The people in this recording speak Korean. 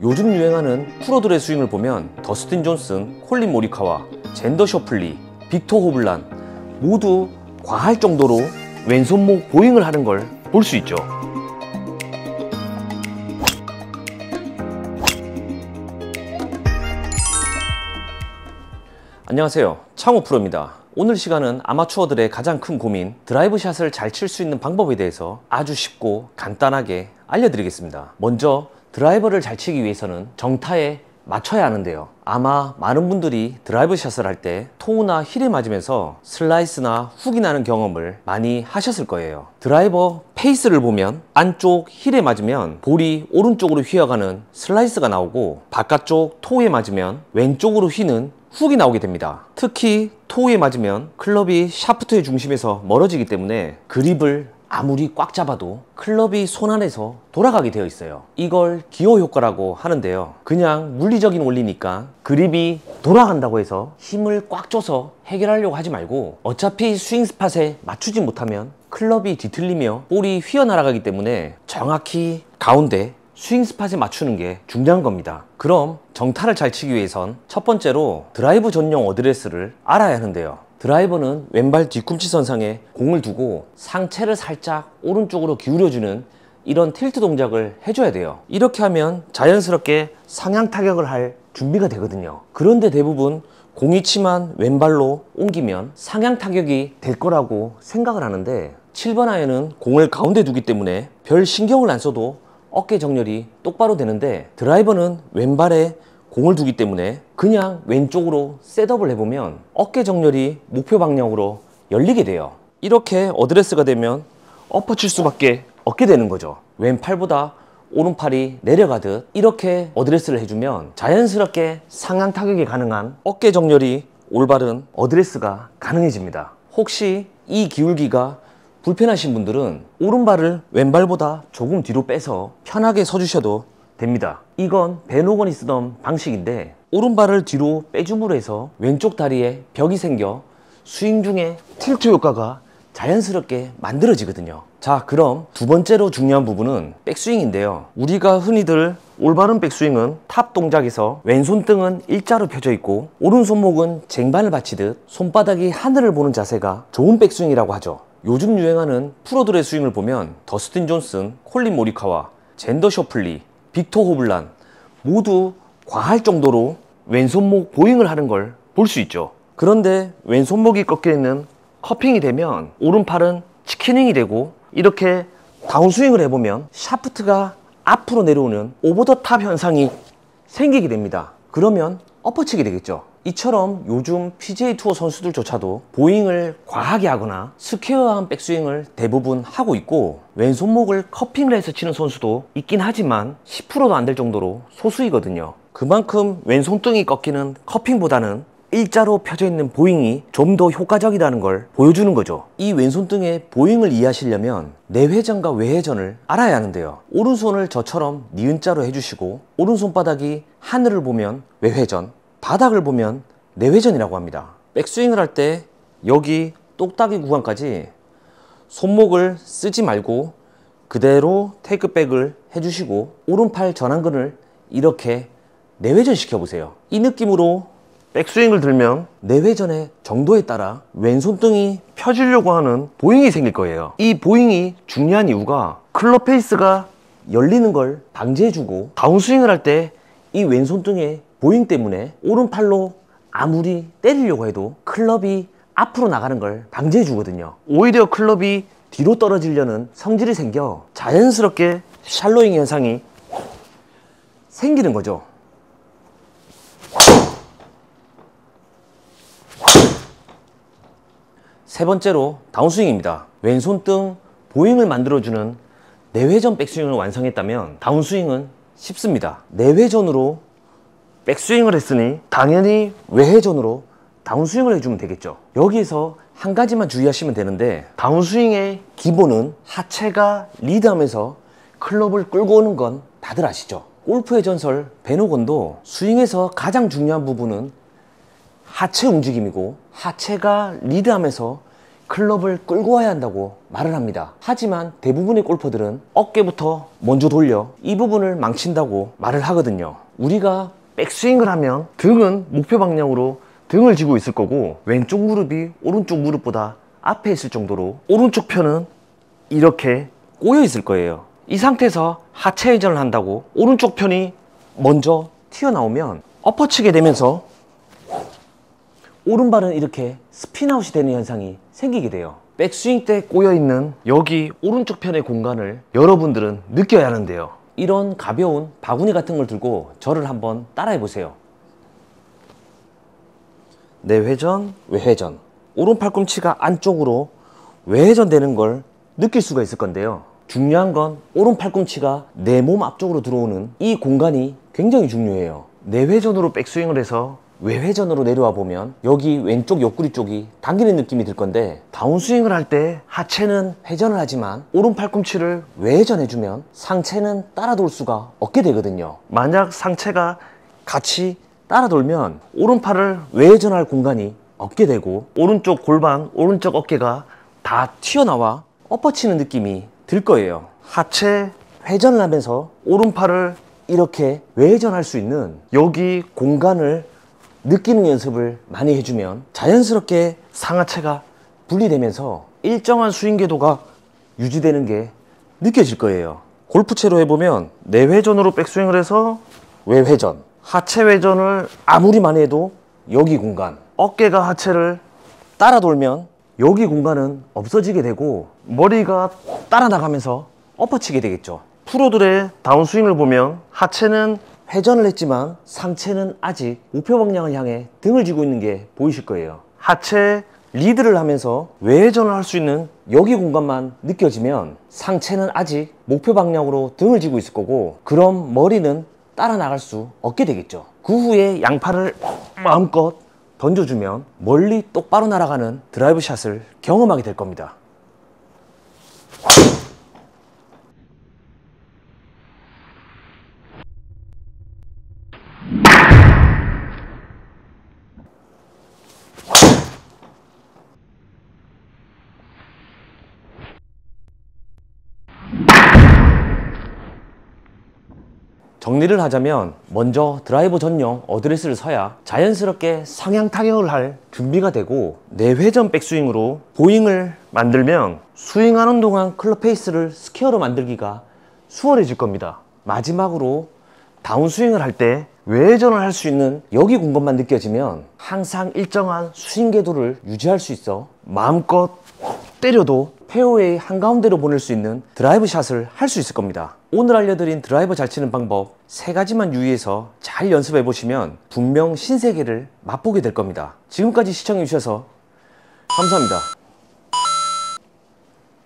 요즘 유행하는 프로들의 스윙을 보면 더스틴 존슨, 콜린 모리카와 젠더 셔플리, 빅터 호블란 모두 과할 정도로 왼손목 보잉을 하는 걸 볼 수 있죠. 안녕하세요, 창호 프로입니다. 오늘 시간은 아마추어들의 가장 큰 고민, 드라이브 샷을 잘 칠 수 있는 방법에 대해서 아주 쉽고 간단하게 알려드리겠습니다. 먼저 드라이버를 잘 치기 위해서는 정타에 맞춰야 하는데요. 아마 많은 분들이 드라이브 샷을 할 때 토우나 힐에 맞으면서 슬라이스나 훅이 나는 경험을 많이 하셨을 거예요. 드라이버 페이스를 보면 안쪽 힐에 맞으면 볼이 오른쪽으로 휘어가는 슬라이스가 나오고, 바깥쪽 토우에 맞으면 왼쪽으로 휘는 훅이 나오게 됩니다. 특히 토우에 맞으면 클럽이 샤프트의 중심에서 멀어지기 때문에 그립을 아무리 꽉 잡아도 클럽이 손 안에서 돌아가게 되어 있어요. 이걸 기호 효과라고 하는데요. 그냥 물리적인 원리니까 그립이 돌아간다고 해서 힘을 꽉 줘서 해결하려고 하지 말고, 어차피 스윙 스팟에 맞추지 못하면 클럽이 뒤틀리며 볼이 휘어날아가기 때문에 정확히 가운데 스윙 스팟에 맞추는 게 중요한 겁니다. 그럼 정타를 잘 치기 위해선 첫 번째로 드라이브 전용 어드레스를 알아야 하는데요. 드라이버는 왼발 뒤꿈치 선상에 공을 두고 상체를 살짝 오른쪽으로 기울여주는 이런 틸트 동작을 해줘야 돼요. 이렇게 하면 자연스럽게 상향 타격을 할 준비가 되거든요. 그런데 대부분 공이 치만 왼발로 옮기면 상향 타격이 될 거라고 생각을 하는데, 7번 아이언은 공을 가운데 두기 때문에 별 신경을 안 써도 어깨 정렬이 똑바로 되는데, 드라이버는 왼발에 공을 두기 때문에 그냥 왼쪽으로 셋업을 해보면 어깨 정렬이 목표 방향으로 열리게 돼요. 이렇게 어드레스가 되면 엎어 칠 수밖에 없게 되는 거죠. 왼팔보다 오른팔이 내려가듯 이렇게 어드레스를 해주면 자연스럽게 상향 타격이 가능한 어깨 정렬이 올바른 어드레스가 가능해집니다. 혹시 이 기울기가 불편하신 분들은 오른발을 왼발보다 조금 뒤로 빼서 편하게 서주셔도 됩니다. 이건 벤 호건이 쓰던 방식인데, 오른발을 뒤로 빼줌으로 해서 왼쪽 다리에 벽이 생겨 스윙 중에 틸트 효과가 자연스럽게 만들어지거든요. 자, 그럼 두 번째로 중요한 부분은 백스윙인데요. 우리가 흔히들 올바른 백스윙은 탑 동작에서 왼손등은 일자로 펴져 있고 오른손목은 쟁반을 받치듯 손바닥이 하늘을 보는 자세가 좋은 백스윙이라고 하죠. 요즘 유행하는 프로들의 스윙을 보면 더스틴 존슨, 콜린 모리카와 젠더 셔플리, 빅터 호블란 모두 과할 정도로 왼손목 보잉을 하는 걸 볼 수 있죠. 그런데 왼손목이 꺾여 있는 커핑이 되면 오른팔은 치키닝이 되고, 이렇게 다운스윙을 해보면 샤프트가 앞으로 내려오는 오버 더 탑 현상이 생기게 됩니다. 그러면 엎어치게 되겠죠. 이처럼 요즘 PGA 투어 선수들조차도 보잉을 과하게 하거나 스퀘어한 백스윙을 대부분 하고 있고, 왼손목을 커핑을 해서 치는 선수도 있긴 하지만 10%도 안 될 정도로 소수이거든요. 그만큼 왼손등이 꺾이는 커핑보다는 일자로 펴져 있는 보잉이 좀 더 효과적이라는 걸 보여주는 거죠. 이 왼손등의 보잉을 이해하시려면 내회전과 외회전을 알아야 하는데요. 오른손을 저처럼 니은자로 해주시고, 오른손바닥이 하늘을 보면 외회전, 바닥을 보면 내회전이라고 합니다. 백스윙을 할 때 여기 똑딱이 구간까지 손목을 쓰지 말고 그대로 테이크백을 해주시고, 오른팔 전완근을 이렇게 내회전 시켜보세요. 이 느낌으로 백스윙을 들면 내회전의 정도에 따라 왼손등이 펴지려고 하는 보잉이 생길 거예요. 이 보잉이 중요한 이유가 클럽 페이스가 열리는 걸 방지해주고, 다운스윙을 할 때 이 왼손등의 보잉 때문에 오른팔로 아무리 때리려고 해도 클럽이 앞으로 나가는 걸 방지해 주거든요. 오히려 클럽이 뒤로 떨어지려는 성질이 생겨 자연스럽게 샬로잉 현상이 생기는 거죠. 세 번째로 다운스윙입니다. 왼손등 보잉을 만들어주는 내회전 백스윙을 완성했다면 다운스윙은 쉽습니다. 내회전으로 백스윙을 했으니 당연히 외회전으로 다운스윙을 해주면 되겠죠. 여기에서 한 가지만 주의하시면 되는데, 다운스윙의 기본은 하체가 리드하면서 클럽을 끌고 오는 건 다들 아시죠? 골프의 전설 벤 호건도 스윙에서 가장 중요한 부분은 하체 움직임이고, 하체가 리드하면서 클럽을 끌고 와야 한다고 말을 합니다. 하지만 대부분의 골퍼들은 어깨부터 먼저 돌려 이 부분을 망친다고 말을 하거든요. 우리가 백스윙을 하면 등은 목표 방향으로 등을 쥐고 있을 거고, 왼쪽 무릎이 오른쪽 무릎보다 앞에 있을 정도로 오른쪽 편은 이렇게 꼬여 있을 거예요. 이 상태에서 하체 회전을 한다고 오른쪽 편이 먼저 튀어나오면 엎어치게 되면서 오른발은 이렇게 스핀아웃이 되는 현상이 생기게 돼요. 백스윙 때 꼬여있는 여기 오른쪽 편의 공간을 여러분들은 느껴야 하는데요. 이런 가벼운 바구니 같은 걸 들고 저를 한번 따라해 보세요. 내회전, 외회전. 오른 팔꿈치가 안쪽으로 외회전 되는 걸 느낄 수가 있을 건데요. 중요한 건 오른 팔꿈치가 내 몸 앞쪽으로 들어오는 이 공간이 굉장히 중요해요. 내회전으로 백스윙을 해서 외회전으로 내려와 보면 여기 왼쪽 옆구리 쪽이 당기는 느낌이 들 건데, 다운스윙을 할 때 하체는 회전을 하지만 오른 팔꿈치를 외회전해주면 상체는 따라 돌 수가 없게 되거든요. 만약 상체가 같이 따라 돌면 오른팔을 외회전할 공간이 없게 되고 오른쪽 골반, 오른쪽 어깨가 다 튀어나와 엎어치는 느낌이 들 거예요. 하체 회전을 하면서 오른팔을 이렇게 외회전할 수 있는 여기 공간을 느끼는 연습을 많이 해주면 자연스럽게 상하체가 분리되면서 일정한 스윙 궤도가 유지되는 게 느껴질 거예요. 골프채로 해보면 내회전으로 백스윙을 해서 외회전, 하체 회전을 아무리 많이 해도 여기 공간, 어깨가 하체를 따라 돌면 여기 공간은 없어지게 되고 머리가 따라 나가면서 엎어치게 되겠죠. 프로들의 다운스윙을 보면 하체는 회전을 했지만 상체는 아직 목표 방향을 향해 등을 쥐고 있는 게 보이실 거예요. 하체 리드를 하면서 외회전을 할 수 있는 여기 공간만 느껴지면 상체는 아직 목표 방향으로 등을 쥐고 있을 거고, 그럼 머리는 따라 나갈 수 없게 되겠죠. 그 후에 양팔을 마음껏 던져주면 멀리 똑바로 날아가는 드라이브 샷을 경험하게 될 겁니다. 정리를 하자면 먼저 드라이버 전용 어드레스를 서야 자연스럽게 상향 타격을 할 준비가 되고, 내회전 백스윙으로 보잉을 만들면 스윙하는 동안 클럽 페이스를 스퀘어로 만들기가 수월해질 겁니다. 마지막으로 다운스윙을 할 때 외회전을 할 수 있는 여기 공간만 느껴지면 항상 일정한 스윙 궤도를 유지할 수 있어 마음껏 때려도 페어웨이 한가운데로 보낼 수 있는 드라이브 샷을 할 수 있을 겁니다. 오늘 알려드린 드라이버 잘 치는 방법 3가지만 유의해서 잘 연습해 보시면 분명 신세계를 맛보게 될 겁니다. 지금까지 시청해 주셔서 감사합니다.